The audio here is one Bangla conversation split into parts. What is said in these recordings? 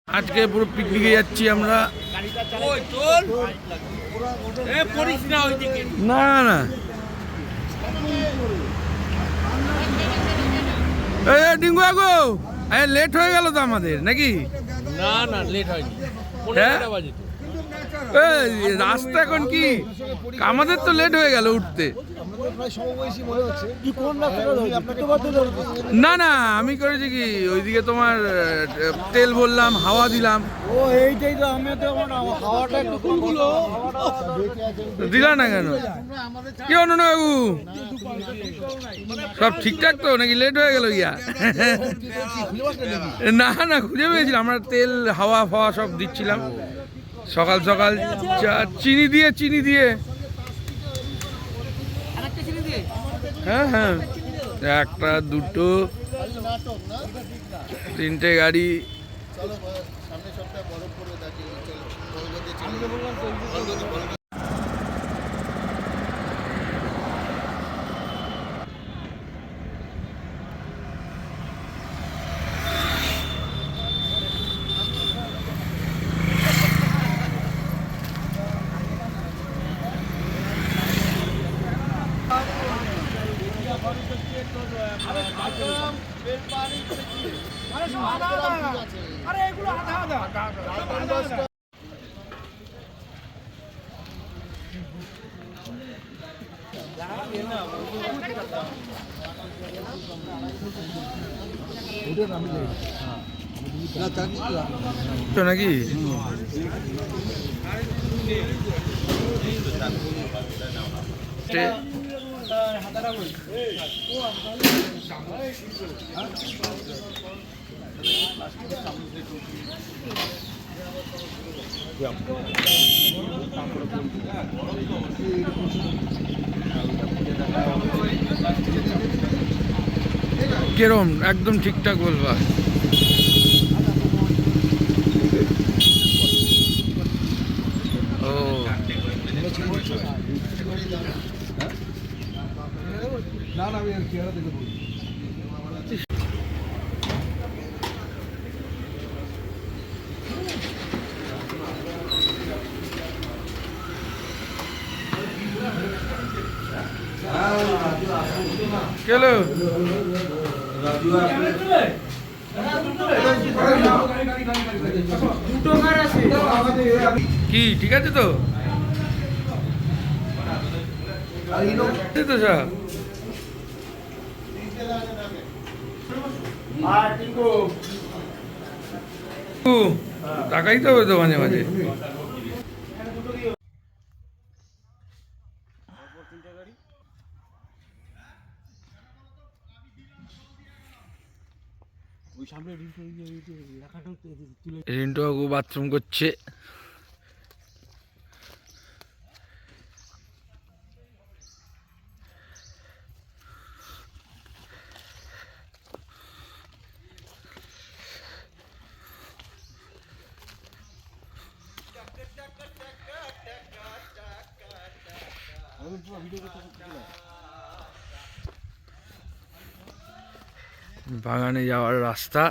আজকে পুরো পিকনিকে যাচ্ছি আমরা। না না ডিঙ্গু আগো লেট হয়ে গেল তো আমাদের নাকি? না না লেট হয়নি, হ্যাঁ? 15টা বাজে তো। রাস্তা এখন কি আমাদের তো লেট হয়ে গেল উঠতে। না না আমি করেছি কি ওইদিকে তোমার তেল বললাম, হাওয়া দিলাম। ও এইটাই তো আমি তো হাওয়াটা একটু কম ছিল। দিলা না কেন? কি হলো না বাবু, সব ঠিকঠাক তো নাকি লেট হয়ে গেল ইয়া? না না খুঁজে পেয়েছিলাম, আমরা তেল হাওয়া ফাওয়া সব দিচ্ছিলাম সকাল সকাল। চিনি দিয়ে হ্যাঁ হ্যাঁ, একটা দুটো তিনটে গাড়ি। নাকি কেরম একদম ঠিকঠাক বলবা। ও না না আমি চেহারা দেখে বলি। কেলো কি ঠিক আছে তো? তো সব টাকাই তো হবে তো মাঝে মাঝে। রিন্টু বাবু বাথরুম করছে। বাগানে যাওয়ার রাস্তা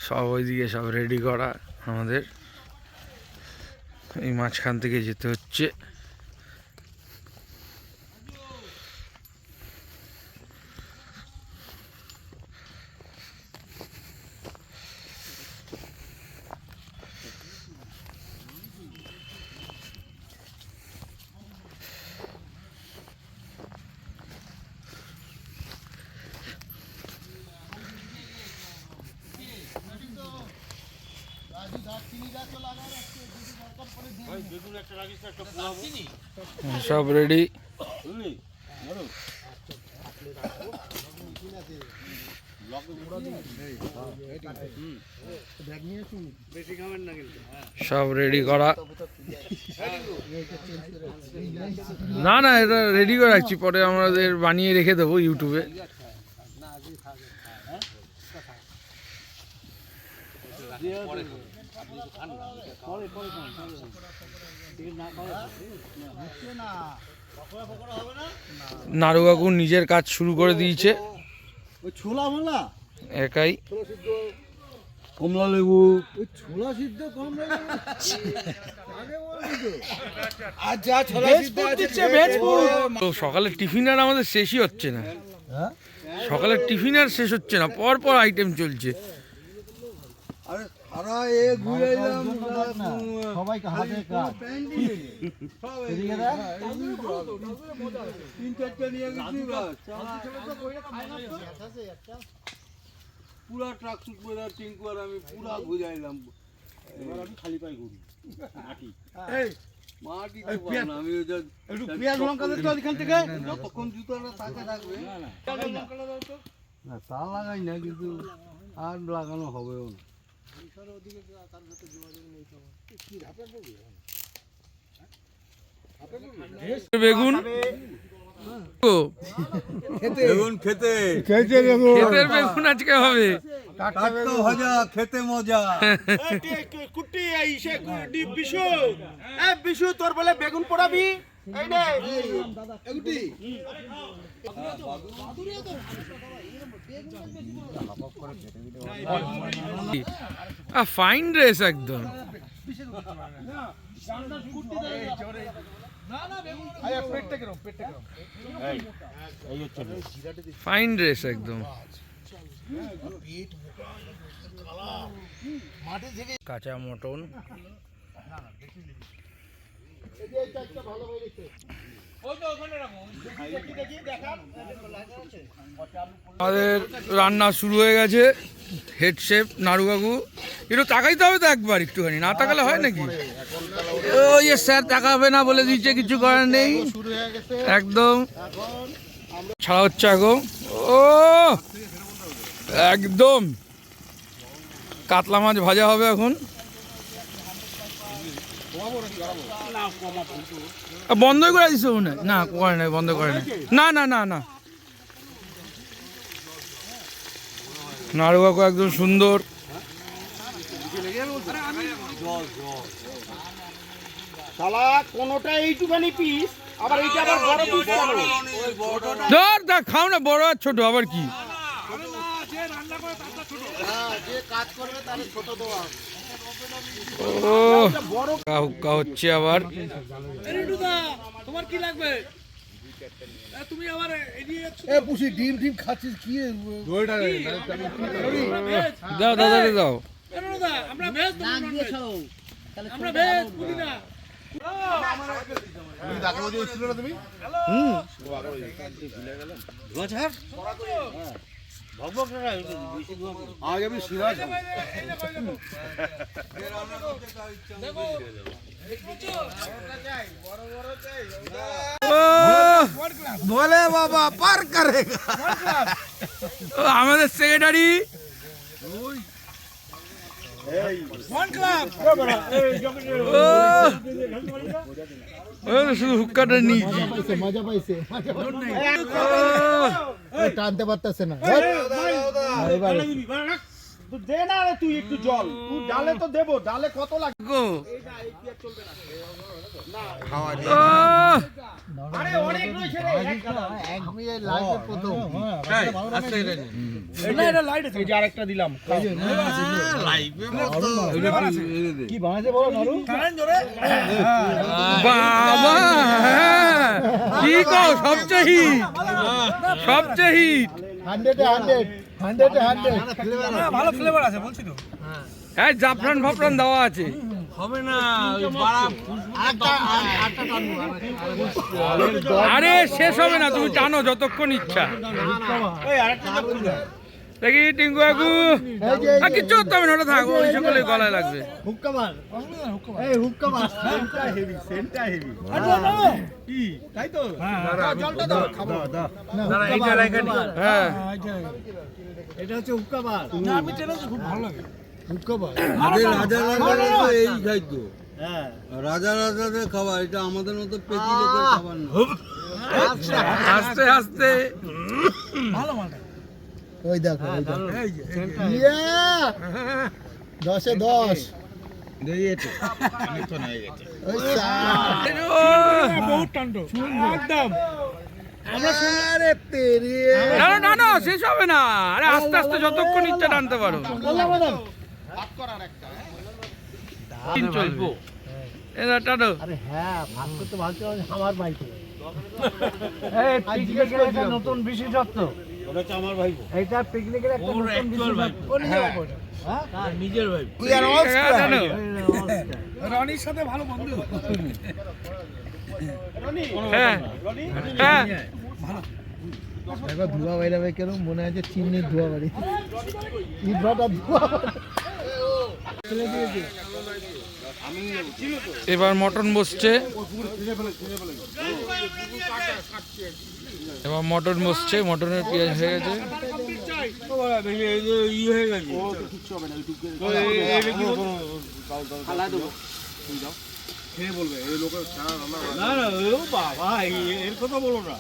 সব ওইদিকে সব রেডি করা, আমাদের এই মাঝখান থেকে যেতে হচ্ছে। সব রেডি। সব রেডি করা। না না এটা রেডি করে রাখছি, পরে আমাদের বানিয়ে রেখে দেবো ইউটিউবে। নাড়ু কাকু নিজের কাজ শুরু করে দিয়েছে। ওই ছোলা মোলা একাই। কমলা লেবু ছোলা সিদ্ধ কমলা লেবু আচ্ছা ছোলা সিদ্ধ দিচ্ছে ভেজপুর। তো সকালের টিফিন আর আমাদের শেষই হচ্ছে না, হ্যাঁ সকালের টিফিন আর শেষ হচ্ছে না, পর পর আইটেম চলছে। আরে সারা এ ঘুরে এলাম সবাইকে হাতে কাজ এদিকে দেখ তিন চারটা নিয়ে গেছি পুরা ট্রাক শুট করে টিঙ্কু আর আমি পুরা ঘুরাইলাম। এবার আমি খালি পায়ে ঘুরি মাটি তো পাবো না আমি একটু পেঁয়াজ লঙ্কা দিতে এখান থেকে যতক্ষণ জুতোটা থাকে থাকবে না তা লাগাই না কিন্তু আর লাগানো হবেও না। বেগুন বেগুন খেতে ক্ষেতের বেগুন আজকে হবে। টাটকা ভাজা খেতে মজা। কুটি আইছে বিশু বিশু তোর বলে বেগুন পোড়াবি এই নে ফাইন ড্রেস একদম, ফাইন ড্রেস একদম। কাঁচা মটন, আমাদের রান্না শুরু হয়ে গেছে। হেড শেফ নাড়ুবাবু, একটু তাকাইতে হবে তো একবার, একটুখানি না তাকালে হয় নাকি? ওই যে স্যার তাকাবে না বলে দিচ্ছে, কিছু করার নেই, একদম ছাড়া হচ্ছে এখন। ও একদম কাতলা মাছ ভাজা হবে এখন। বন্ধ করে দিচ্ছে মনে হয়, না করে নাই, বন্ধ করে নাই, না না না না। নাড়ুবাবু একদম সুন্দর। শালা কোনটা এইটুখানি পিস আবার এইটা আবার বড় পিস ধর দেখ, খাও না, বড় আর ছোট আবার কি। যে কাজ করবে তাহলে ছোট দেওয়া ও হুক্কা হচ্ছে আবার। তোমার কি লাগবে তুমি আবার এ পুষি ডিম ডিম খাচ্ছিস কি দাও দাদা দাও। আমরা ভেজ আমরা ভেজ বুঝি না আজ আমি সিরাজ বলে বাবা পার করেগা। আমাদের সেক্রেটারি শুধু হুক্কাটা নিয়েছি, মজা পাইছে টানতে পারতেছে না। দে না রে তুই একটু জল তুই ডালে তো দেবো, ডালে কত লাগবে আরে অনেক রয়েছে রে আমি এই লাইভে প্রথম না এটা লাইট আছে এই যে আরেকটা দিলাম কি বানাইছে বলো নারু কারেন্ট জোরে বাবা, কি কও, সবচেয়ে হিট, সবচেয়ে হিট। 100 ভালো ফ্লেভার আছে বলছি তো হ্যাঁ, জাফরান ফাফরান দেওয়া আছে। আরে শেষ হবে না, তুমি টানো যতক্ষণ ইচ্ছা। দেখি টিঙ্কু কাকু, আর কিচ্ছু করতে হবে না, ওটা থাকবো, ওই সকলে গলায় লাগবে। হুক্কা মার এই হুক্কা মার সেন্টা হেভি কি তাই তো জলটা দাও খাবো দাও না এইটা রাখা নি। হ্যাঁ এটা হচ্ছে হুক্কা মার। না আমি টেনেছি খুব ভালো লাগে হুক্কা মার আগে রাজা রাজারা এই খাইতো, হ্যাঁ রাজা রাজাদের খাবার, এটা আমাদের মতো পেটি লোকের খাবার না। আস্তে আস্তে ভালো মালটা ওই দেখো ইয়া 10-এ 10 ওই সা বহুত টান্ড একদম আরে পেরিয়ে না না না না শেষ হবে না, আরে আস্তে আস্তে যতক্ষণ ইচ্ছা টানতে পারো। তিন চলবে এটা টানো। আরে হ্যাঁ, ভাগ করতে ভাবতে আমার ভাই তো এই পিকনিকের একটা নতুন বিশেষত্ব, ওটা হচ্ছে আমার ভাই, এইটা পিকনিকের একটা নতুন বিশেষত্ব। হ্যাঁ তার নিজের ভাই। টানো। রনির সাথে ভালো বন্ধু। হ্যাঁ হ্যাঁ একবার ধোয়া বাইরাবে কেন মনে আছে চিমনির ধোয়া বাড়ি, ইটভাটা ধোয়া এবার মটন বসছে, এবার মটন বসছে, মটনের পেঁয়াজ হয়ে গেছে। না না ও বাবা এর কথা বলো না,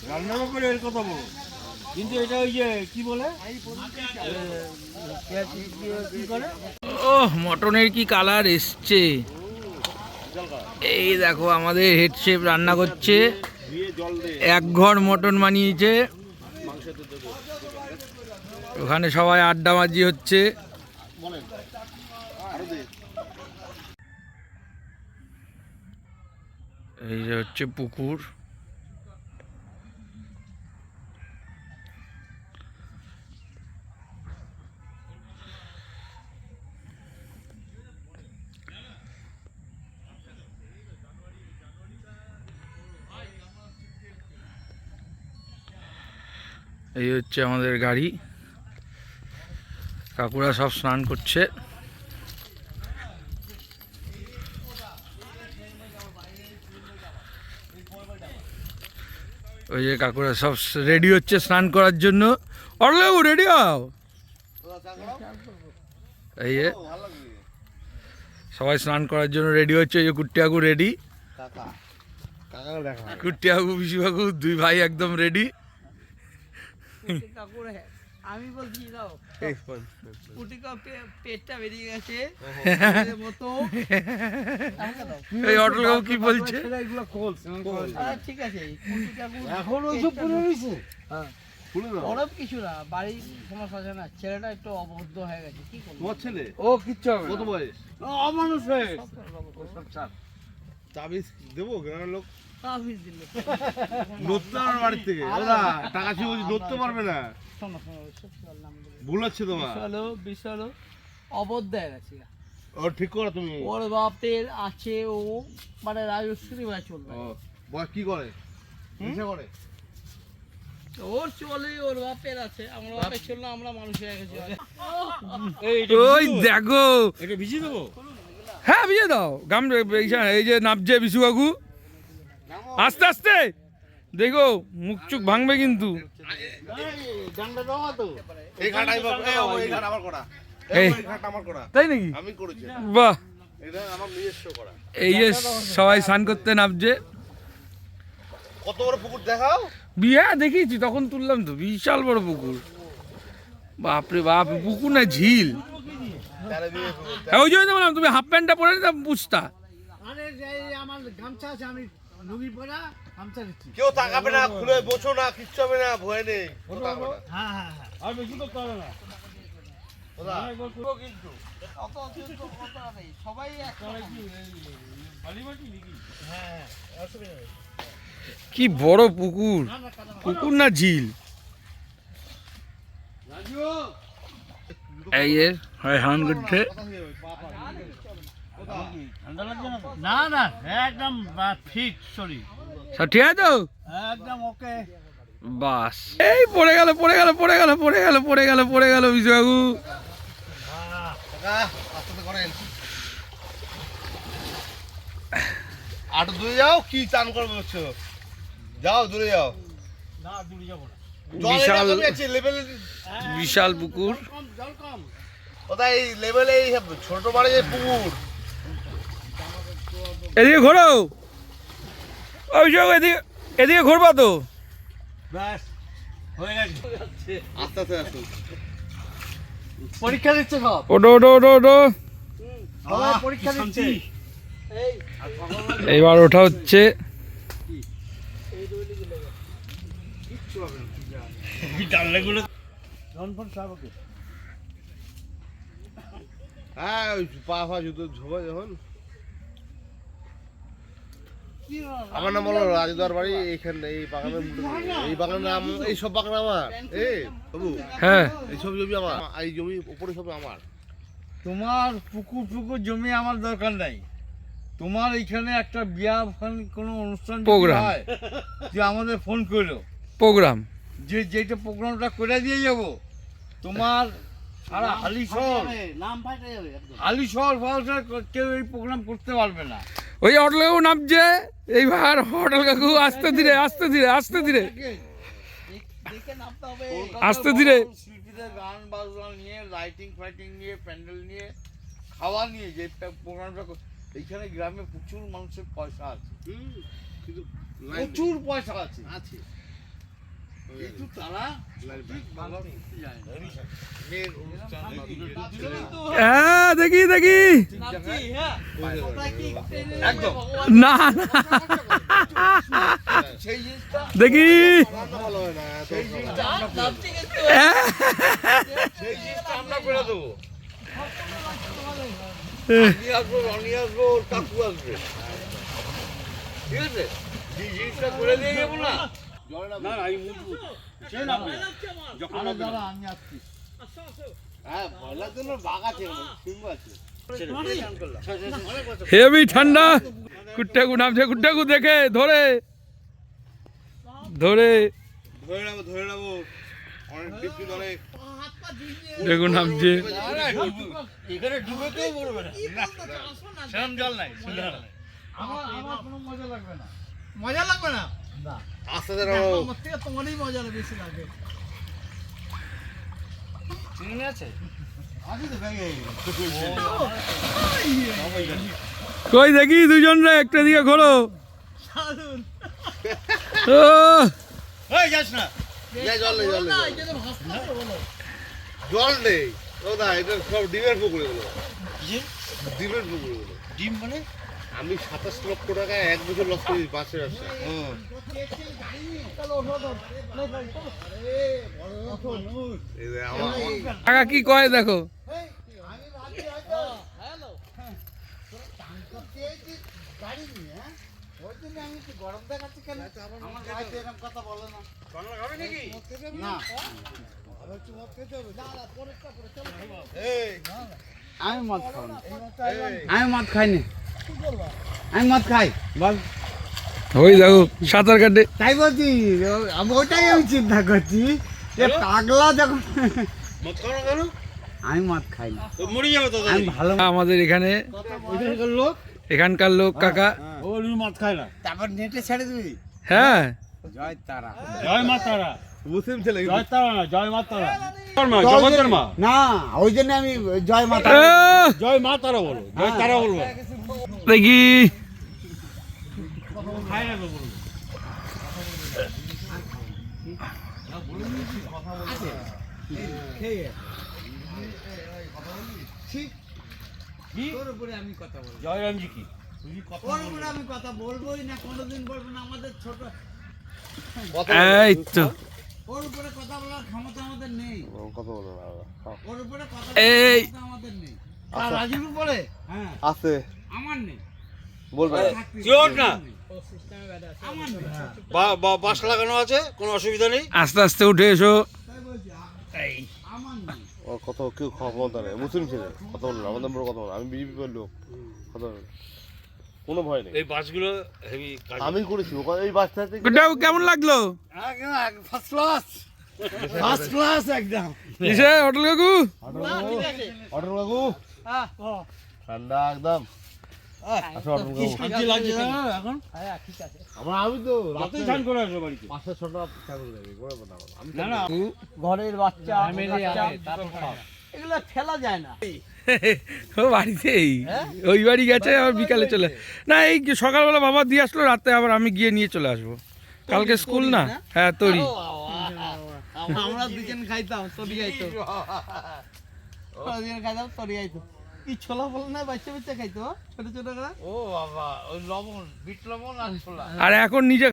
রান্না করে এর কথা বলো, কিন্তু এটা ওই যে কি বলে কি করে। ও মটনের কি কালার এসছে, এই দেখো আমাদের হেড শেফ রান্না করছে, এক ঘর মটন বানিয়েছে, ওখানে সবাই আড্ডাবাজি হচ্ছে। এই যে হচ্ছে পুকুর, এই হচ্ছে আমাদের গাড়ি, কাকুরা সব স্নান করছে। ওই যে কাকুরা সব রেডি হচ্ছে স্নান করার জন্য। অরলেবু রেডি হও, এই যে সবাই স্নান করার জন্য রেডি হচ্ছে। ওই যে কুট্টি কাকু রেডি, কুট্টি কাকু বিশু কাকু দুই ভাই একদম রেডি। আমি বলছি দাও পুটিকা পেটটা বেরিয়ে গেছে মতো। এই অটল কাকু কি বলছে? ঠিক আছে পুটিকাকু এখন ওইসব পুরো রয়েছে, বরফ কিছু না, বাড়ির সমস্যা আছে না, ছেলেটা একটু অবদ্ধ হয়ে গেছে, কি করবো। তোমার ছেলে ও কিচ্ছু হবে কত বয়স? অমানুষ হয়ে চাবি দেবো গ্রামের লোক অফিস দিল নড়তে পারবে বাড়ির থেকে, ওরা টাকা ছিল নড়তে পারবে না, শোনো শোনো সত্যি কথা নাম বলে ভুল হচ্ছে তোমার। বিশাল অবদ্ধ হয়ে গেছে। ও ঠিক করো তুমি। ওর বাপের আছে, ও মানে রাজশ্রী ভাই চলবে, ও বয় কি করে? নেশা করে? ওর চলে, ওর বাপের আছে, আমরা বাপের ছিল না, আমরা মানুষ হয়ে গেছি। ওই দেখো, এটা ভিজিয়ে দেবো। হ্যাঁ ভিজে দাও গাম, এই যে নামছে বিশু কাকু, আস্তে আস্তে দেখো মুখ চুখ ভাঙবে কিন্তু। এই ঘাট আমি এই ঘাট আমার করা, এই এই ঘাট আমার করা, তাই নাকি? আমি করেছি, বাহ, এটা আমার নিজস্ব করা। এই যে সবাই স্নান করতে নামছে। কত বড় পুকুর দেখাও। বিয়া দেখিয়েছি তখন তুললাম তো, বিশাল বড় পুকুর, বাপরে বাপ, পুকুর না ঝিল। হ্যাঁ, ওই জন্য বললাম তুমি হাফ প্যান্টটা পরে নিতাম বুঝতা। আরে আমার গামছা আছে, আমি লুঙ্গি পরা গামছা দিচ্ছি। কেউ তাকাবে না, খুলে বসো না, কিচ্ছু হবে না, ভয় নেই। হ্যাঁ হ্যাঁ হ্যাঁ, আর বেশি করতে হবে না। কিন্তু সবাই কি বড় পুকুর, পুকুর না ঝিল। এই যে হয় হান করছে, না না একদম ফিট শরীর, সব ঠিক আছে তো? একদম ওকে। বাস এই পড়ে গেল পড়ে গেল পড়ে গেল পড়ে গেল পড়ে গেল পড়ে গেল বিশু কাকু। আটু দূরে যাও, কি চান করবে বলছো? যাও দূরে যাও। না দূরে যাবো না, বিশাল লেভেল বিশাল পুকুর। জল কম। কোথায় এই লেভেলে এই ছোট বড় যে পুকুর। এদিকে ঘোরো, ওই এদিকে এদিকে ঘুরবা তো। ব্যাস হয়ে গেছে। আস্তে আস্তে আসুন। পরীক্ষা দিচ্ছে সব, ওটো ওটো ওটো ওটো, সবাই পরীক্ষা দিচ্ছে। এইবার ওঠা হচ্ছে। হ্যাঁ ওই পা ফা জুতো ঝোবা যখন আমার নাম হলো রাজদার বাড়ি এইখানে এই বাগানের এই বাগানের নাম এই সব বাগান আমার বাবু হ্যাঁ এই সব জমি আমার এই জমি উপরে সব আমার তোমার পুকুর জমি আমার দরকার নাই। তোমার এইখানে একটা বিয়া কোনো অনুষ্ঠান যদি Program. হয়, যে আমাদের ফোন করলো, প্রোগ্রাম যে যেটা প্রোগ্রামটা করে দিয়ে যাব, তোমার সারা হালিশহর ফালশহর কেউ এই প্রোগ্রাম করতে পারবে না। ওই হোটেল কাকু নামছে এইবার, হোটেল কাকু আস্তে ধীরে আস্তে ধীরে আস্তে ধীরে দেখে নামতে হবে। আস্তে ধীরে। শিল্পীদের গান বাজনা নিয়ে, লাইটিং ফাইটিং নিয়ে, প্যান্ডেল নিয়ে, খাওয়া নিয়ে যে প্রোগ্রামটা এইখানে গ্রামে প্রচুর মানুষের পয়সা আছে, কিন্তু প্রচুর পয়সা আছে। আছে কিন্তু তারা ঠিক ভালো করতে যায় না। মেয়ের অনুষ্ঠান হ্যাঁ দেখি দেখি নামছি, হ্যাঁ। কোথায় কি ট্রেনে একদম। ভগবান না না সেই জিনিসটা দেখি রান্না ভালো হয় না সেই জিনিসটা আমরা করে নামছি কিন্তু সেই জিনিসটা আমরা করে দেবো। আমি আসবো, রনি আসবো, ওর কাকু আসবে, ঠিক আছে? যে জিনিসটা করে দিয়ে যাবো না, আরে দাঁড়া, আমি আসছি। হ্যাঁ ভয়লার জন্য বাঘ আছে সিংহ আছে হেভি ঠান্ডা। কুট্টাকু নামছে, কুট্টাকু দেখে ধরে ধরে ধরে নেবো অনেক ডিপি ধরে দেখুন নামছে। এখানে ডুবে কেউ পড়বে না, আসো না। সেরকম জল নাই, আমার কোনো মজা লাগবে না। মজা লাগবে না? আস্তে আস্তে নামো আমার থেকে তোমারই মজা বেশি লাগে। চিনি আছে? কই দেখি দুজন রে একটা দিকে ঘোরো। সাধুন। ও এই যাস না। জল নেই জল না, নেই এটা তো ভাসতে হবে বলো। জল নেই ও না এটা সব ডিমের পুকুর এগুলো ডিমের পুকুর এগুলো ডিম মানে? আমি 27 লক্ষ টাকা এক বছর লস করি বাসের ব্যবসা চলো, ওঠো, ওঠো। এই যে আমার টাকা কি কয় দেখো। হ্যালো। আমি মদ খাই না, আমি মদ খাইনি, আমি মদ খাই বল। ওই দেখো সাঁতার কাটে। তাই বলছি, আমি ওটাই আমি চিন্তা করছি যে পাগলা যখন আমি মদ খাই না, মরে যাবে তো। আমি ভালো আমাদের এখানে লোক। এখানকার লোক কাকা। ও মদ খায় না। তারপর নেটে ছেড়ে দিবি হ্যাঁ জয় তারা, জয় মা তারা। মুসলিম ছেলে জয় তারা না, জয় মা তারা। না ওই জন্য আমি জয় মাতা। আহ, জয় মা তারা বলো, জয় তারা বলবো। দেখি তোর উপরে আমি কথা বলবো, জয় রামজি কি? তোর উপরে আমি কথা বলবোই না, কোনোদিন বলবো না। আমাদের ছোট, এই তো ওর উপরে কথা বলার ক্ষমতা আমাদের নেই, কথা বলো না ওর উপরে কথা এই। বলার ক্ষমতা আমাদের নেই। আর রাজীব উপরে? হ্যাঁ আছে আমার নেই, বলবে শিওর না? আমার নেই। বাস লাগানো আছে, কোনো অসুবিধা নেই। আস্তে আস্তে উঠে এসো। তাই বলছি আমার নেই। ও কত কেউ ক্ষমতা নেই মুসলিম ছেলে কথা বলো না আমাদের বড় কথা বলো আমি বিজেপি লোক কথা বলো না। কোনো ভয় নেই এই বাসগুলো হেভি কাজ। আমি করেছি ওখানে এই বাসটা থেকে কুট্টাকু কেমন লাগলো? ফার্স্ট ক্লাস, ফার্স্ট ক্লাস একদম। কিসে হোটেল কাকু? অর্ডার বাবু হ্যাঁ, ঠান্ডা একদম আসো অর্ডার বাবু শান্তি লাগছে না এখন? হ্যাঁ, ঠিক আছে। আমি তো রাতেই স্নান করে আসো বাড়িতে। 500-6টা ঠাকুর দেবে করে না আমি না না, ঘরের বাচ্চা এগুলো ফেলা যায় না। ও বাড়িতেই, ওই বাড়ি গেছে আবার বিকালে চলে। না এই সকালবেলা বাবা দিয়ে আসলো, রাতে আবার আমি গিয়ে নিয়ে চলে আসবো। কালকে স্কুল না। হ্যাঁ তরি। আমরা দুজন খাইতাম, তরি আইতো। দুজন খাইতাম, তরি আইতো। কি ছোলা ফলা না বাচ্চা বাচ্চা খাইতো ছোট ছোট করে ও বাবা ওই লবণ বিট লবণ আর ছোলা আর এখন নিজে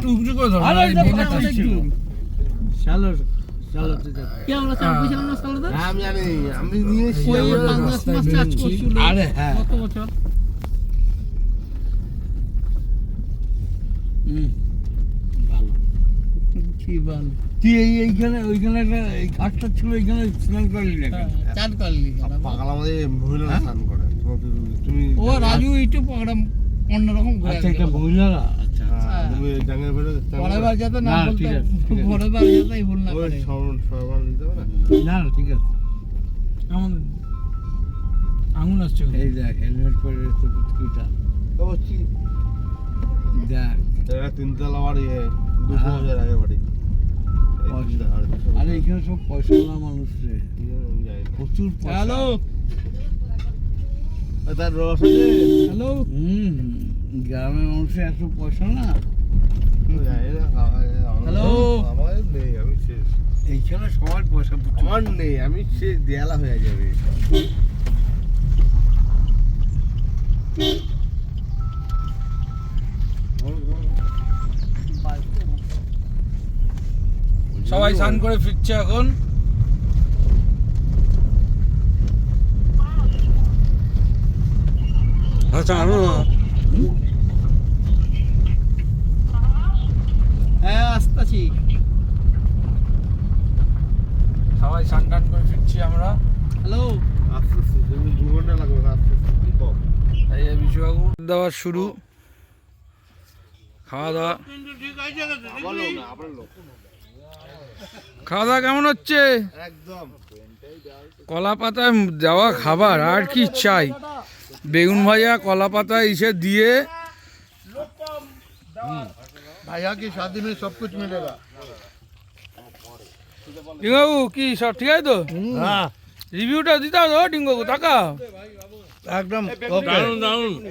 টুকরো করে ধরো শালো শালো কি আমরা চাপ বুঝলাম না সালাদা আমি জানি আমি নিয়ে এসেছি ওই 5-10 মাস চাষ করছিল আরে হ্যাঁ কত বছর ভালো কি ভালো তুই এইখানে ওইখানে একটা এই ঘাটটা ছিল এইখানে স্নান করলি না কেন? চান করলি পাগলা আমাদের মহিলা স্নান করে তুমি ও রাজু একটু প্রোগ্রাম অন্যরকম ঘুরে আচ্ছা এটা মহিলারা আচ্ছা তুমি ডাঙ্গের বেড়ে পরের বার যাতে না না, বলতে ঠিক আছে, ঠিক আছে। পরের বার যাতে এই ভুল না ওই করে সরবার দিতে হবে না না না ঠিক আছে আমাদের আঙুল আসছে এই দেখ হেলমেট পরে তো কুটকুটা তো বলছি দেখ এটা তিনতলা বাড়ি 200 বছর আগে বাড়ি আরে এখানে সব পয়সাওয়ালা মানুষ রে প্রচুর পয়সা হ্যালো তার রস আছে হ্যালো গ্রামের মানুষের এত পয়সা না হ্যালো আমার নেই আমি শেষ এইখানে সবার পয়সা প্রচুর আমার নেই আমি শেষ দেয়ালা হয়ে যাবে সবাই স্নান করে ফিরছে এখন। হ্যাঁ আসতেছি সবাই স্নান টান করে ফিরছি আমরা। হ্যালো আস্তে আস্তে 2 ঘন্টা লাগবে না আস্তে আস্তে কম এই যে বিশ্ববাবু দেওয়ার শুরু, খাওয়া দাওয়া। খাওয়া দাওয়া কেমন হচ্ছে? একদম কলা পাতায় দেওয়া খাবার আর কি চাই, বেগুন ভাজা কলা পাতা ইসে দিয়ে। भैया की शादी में सब कुछ मिलेगा টিঙ্গু কি সব ঠিক আছে তো? হ্যাঁ রিভিউটা দিতে হবে তো টিঙ্গু, তাকাও একদম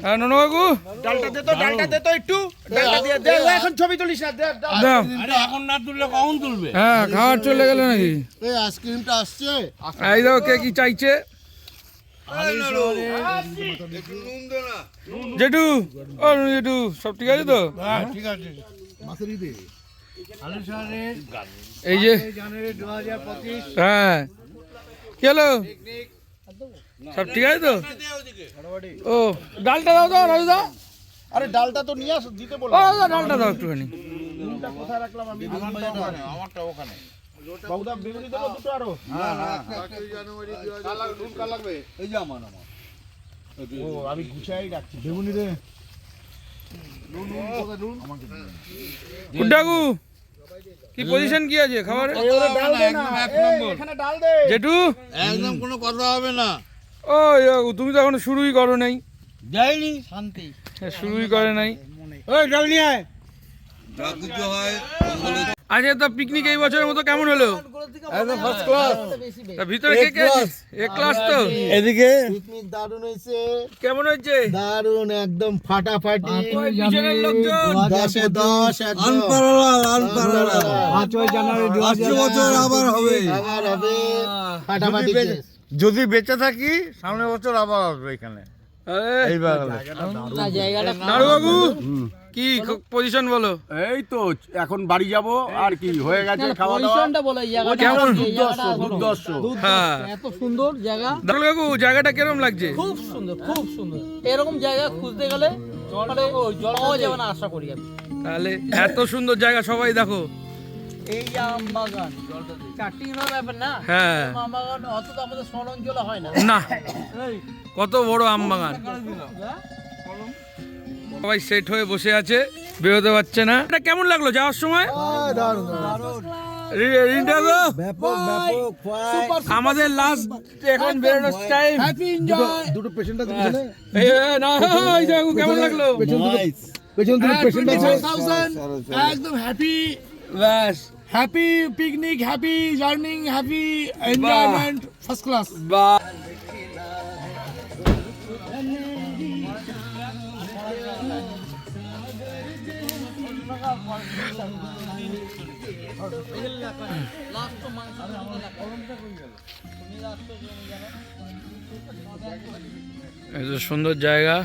হ্যাঁ ননু কাকু ডালটা দে তো একটু ডালটা দিয়ে দে এখন ছবি তুলিস না দে দাও। আরে এখন না তুললে কখন তুলবে হ্যাঁ খাবার চলে গেল নাকি? এই আইসক্রিমটা আসছে এই দাও কে কি চাইছে। জেঠু ও জেঠু সব ঠিক আছে তো? ঠিক আছে আলু সারের এই যে জানুয়ারি 2025 হ্যাঁ কি হলো, সব ঠিক আছে তো? ও ডালটা দাও তো রাজু দা, আরে ডালটা তো নিয়ে আস দিতে বল ও দাদা ডালটা দাও একটুখানি। কোথায় রাখলাম আমি আমারটা ওখানে বাবুদা বেগুনি দেবো দুটো আরো কাল লাগবে এই যে আমার ও আমি গুছাই রাখছি বেগুনি রে গুড্ডাগু কি পজিশন কি আছে খাবারে? ডাল দে না এখানে ডাল দে জেঠু একদম কোনো কথা হবে না ও ইয়াগু তুমি তো এখনো শুরুই করো নাই। যাইনি শান্তি শুরুই করে নাই। ওই ডাল নিয়ে আয় যা কিছু হয় আচ্ছা তা পিকনিক এই বছরের মতো কেমন হলো? একদম ফার্স্ট ক্লাস তা ভিতরে কে কে আছে? এক ক্লাস তো এদিকে পিকনিক দারুণ হয়েছে কেমন হচ্ছে? দারুণ একদম ফাটাফাটি ওই পিছনের লোকজন 10 একদম আনপারালা 5 জানুয়ারি 5 বছর আবার হবে আবার হবে ফাটাফাটি যদি বেঁচে থাকি সামনের বছর আবার আসবে এখানে আরে এই বাগানে জায়গাটা নাড়ু বাবু কি পজিশন বলো? এই তো এখন বাড়ি যাব আর কি হয়ে গেছে খাওয়া দাওয়া পজিশনটা বলো এই জায়গাটা কেমন? দুর্দর্শ হ্যাঁ এত সুন্দর জায়গা নাড়ু বাবু জায়গাটা কিরম লাগছে? খুব সুন্দর এরকম জায়গা খুঁজতে গেলে মানে পাওয়া যাবে না আশা করি আমি তাহলে এত সুন্দর জায়গা সবাই দেখো। এই যে আম বাগান চারটি ব্যাপার না হ্যাঁ আম বাগান অত তো আমাদের শহর অঞ্চলে হয় না না কত বড় আম বাগান, সবাই সেট হয়ে বসে আছে, বেরোতে পারছে না। এটা কেমন লাগলো যাওয়ার সময়? রিন্টা গো, আমাদের লাস্ট এখন বেরোনোর টাইম। হ্যাপি এনজয় দুটো পেশেন্ট আছে এই না এই দেখো কেমন লাগলো? পেছন থেকে পেশেন্ট আছে 25,000 একদম হ্যাপি ব্যাস happy picnic happy journeying happy enjoyment first class বা লাস্ট মাংস এই তো সুন্দর জায়গা।